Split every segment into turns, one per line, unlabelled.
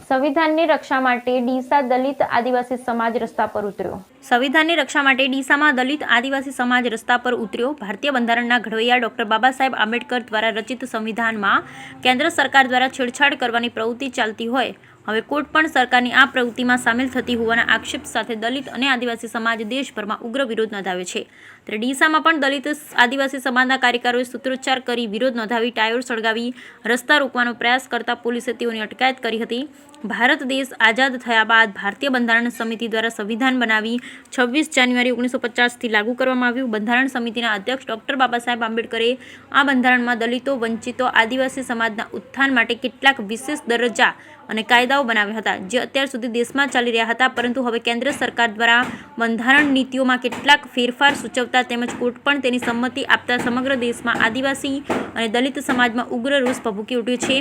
સંવિધાનની રક્ષા માટે ડીસા દલિત આદિવાસી સમાજ રસ્તા પર ઉતર્યો। સંવિધાનની રક્ષા માટે ડીસામાં દલિત આદિવાસી સમાજ રસ્તા પર ઉતર્યો। ભારતીય બંધારણના ઘડવૈયા ડોક્ટર બાબાસાહેબ આંબેડકર દ્વારા રચિત સંવિધાનમાં કેન્દ્ર સરકાર દ્વારા છેડછાડ કરવાની પ્રવૃત્તિ ચાલતી હોય હવે કોર્ટ પણ સરકારની આ પ્રવૃત્તિમાં સામેલ થતી હોવાના આક્ષેપ સાથે દલિત અને આદિવાસી સમાજ દેશભરમાં ઉગ્ર વિરોધ નોંધાવ્યો છે। ત્યારે ડીસામાં પણ દલિત આદિવાસી સમાજના કાર્યકરોએ સૂત્રોચ્ચાર કરી વિરોધ નોંધાવી ટાયર સળગાવી રસ્તા રોકવાનો પ્રયાસ કરતા પોલીસે તેઓની અટકાયત કરી હતી। ભારત દેશ આઝાદ થયા બાદ ભારતીય બંધારણ સમિતિ દ્વારા સંવિધાન બનાવી 26 જાન્યુઆરી 1950થી લાગુ કરવામાં આવ્યું। બંધારણ સમિતિના અધ્યક્ષ ડોક્ટર બાબાસાહેબ આંબેડકરે આ બંધારણમાં દલિતો, વંચિતો, આદિવાસી સમાજના ઉત્થાન માટે કેટલાક વિશેષ દરજ્જા અને કાયદાઓ બનાવ્યા હતા જે અત્યાર સુધી દેશમાં ચાલી રહ્યા હતા, પરંતુ હવે કેન્દ્ર સરકાર દ્વારા બંધારણ નીતિઓમાં કેટલાક ફેરફાર સૂચવતા તેમજ કોર્ટ પણ તેની સંમતિ આપતા સમગ્ર દેશમાં આદિવાસી અને દલિત સમાજમાં ઉગ્ર રોષ ભભૂકી ઉઠ્યો છે,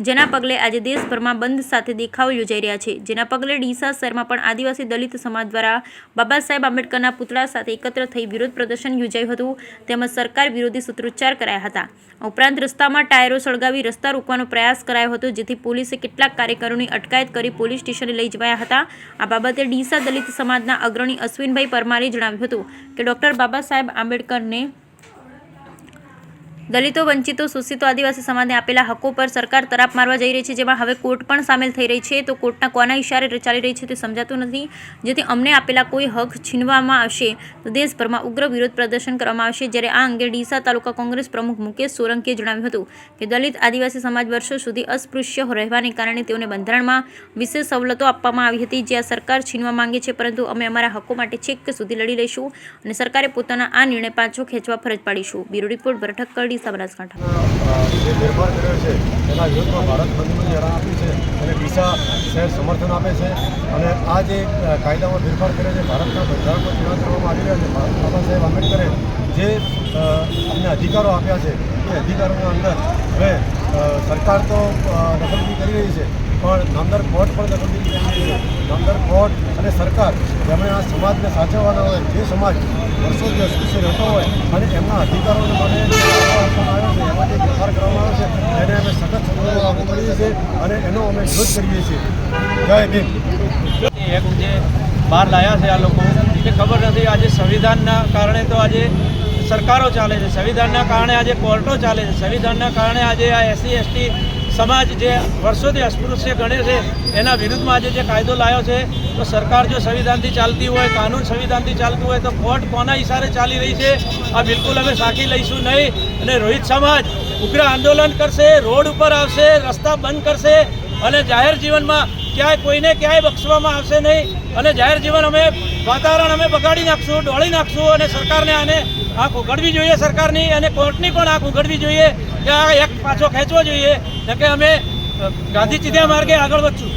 જેના પગલે આજે દેશભરમાં બંધ સાથે દેખાવો યોજાઈ રહ્યા છે। જેના પગલે ડીસા શહેરમાં પણ આદિવાસી દલિત સમાજ દ્વારા બાબા સાહેબ આંબેડકરના પુતળા સાથે એકત્ર થઈ વિરોધ પ્રદર્શન યોજાયું હતું તેમજ સરકાર વિરોધી સૂત્રોચ્ચાર કરાયા હતા। ઉપરાંત રસ્તામાં ટાયરો સળગાવી રસ્તા રોકવાનો પ્રયાસ કરાયો હતો, જેથી પોલીસે કેટલાક કાર્યકરોની અટકાયત કરી પોલીસ સ્ટેશને લઈ જવાયા હતા। આ બાબતે ડીસા દલિત સમાજના અગ્રણી અશ્વિનભાઈ પરમારે જણાવ્યું હતું કે ડોક્ટર બાબા સાહેબ આંબેડકરને દલિતો, વંચિતો, શોષિતો આદિવાસી સમાજને આપેલા હકો પર સરકાર તરાપ મારવા જઈ રહી છે, જેમાં હવે કોર્ટ પણ સામેલ થઈ રહી છે। તો કોર્ટના કોના ઇશારે ચાલી રહી છે તે સમજાતું નથી, જેથી અમને આપેલા કોઈ હક છીનવામાં આવશે તો દેશભરમાં ઉગ્ર વિરોધ પ્રદર્શન કરવામાં આવશે। જ્યારે આ અંગે ડીસા તાલુકા કોંગ્રેસ પ્રમુખ મુકેશ સોલંકીએ જણાવ્યું હતું કે દલિત આદિવાસી સમાજ વર્ષો સુધી અસ્પૃશ્ય રહેવાને કારણે તેઓને બંધારણમાં વિશેષ સવલતો આપવામાં આવી હતી જે આ સરકાર છીનવા માંગે છે, પરંતુ અમે અમારા હકો માટે છેક સુધી લડી લઈશું અને સરકારે પોતાના આ નિર્ણય પાછો ખેંચવા ફરજ પાડીશું। બ્યુરો રિપોર્ટ ભરત ઠક્કર, બનાસકાંઠા।
જે ફેરફાર કર્યો છે એના વિરોધમાં ભારત બંધનું એલાન આપ્યું છે અને ડીસા શહેર સમર્થન આપે છે અને આ જે કાયદામાં ફેરફાર કર્યો છે ભારતના બંધારણમાં ચુનાવ કરવામાં આવી રહ્યા છે। બાબા સાહેબ આંબેડકરે જે અમને અધિકારો આપ્યા છે એ અધિકારોના અંદર હવે સરકાર તો દખલગીરી કરી રહી છે, પણ નામદાર કોર્ટ પણ દખલગીરી કરી રહી છે। નામદાર કોર્ટ અને સરકાર જેમણે આ સમાજને સાચવવાના હોય, જે સમાજ વર્ષોથી અસ્પૃશ્ય રહેતો હોય અને એમના અધિકારોને માટે આપવામાં આવ્યો છે, એમાં જે ફેરફાર કરવામાં આવ્યો છે એને અમે સખત શબ્દોમાં લાગુ કરીએ છીએ અને એનો અમે વિરોધ કરીએ છીએ। જય ભીમ।
એક જે બહાર લાયા છે આ લોકો એ ખબર નથી, આજે સંવિધાનના કારણે તો આજે સરકારો ચાલે છે, સંવિધાનના કારણે આજે કોર્ટો ચાલે છે, સંવિધાનના કારણે આજે આ SC ST સમાજ જે વર્ષોથી અસ્પૃશ્ય ગણે છે એના વિરુદ્ધમાં આજે જે કાયદો લાવ્યો છે, તો સરકાર જો સંવિધાનથી ચાલતી હોય, કાનૂન સંવિધાનથી ચાલતું હોય તો કોર્ટ કોના ઇશારે ચાલી રહી છે આ બિલકુલ અમે સાખી લઈશું નહીં। અને રોહિત સમાજ ઉગ્ર આંદોલન કરશે, રોડ ઉપર આવશે, રસ્તા બંધ કરશે અને જાહેર જીવનમાં ક્યાંય કોઈને ક્યાંય બક્ષવામાં આવશે નહીં અને જાહેર જીવન અમે વાતાવરણ અમે બગાડી નાખશું, ડોળી નાખશું અને સરકારને આને આંખ ઉઘડવી જોઈએ, સરકારની અને કોર્ટની પણ આંખ ઉઘડવી જોઈએ કે આ એક પાછો ખેંચવો જોઈએ કે અમે ગાંધી ચીધ્યા માર્ગે આગળ વધશું।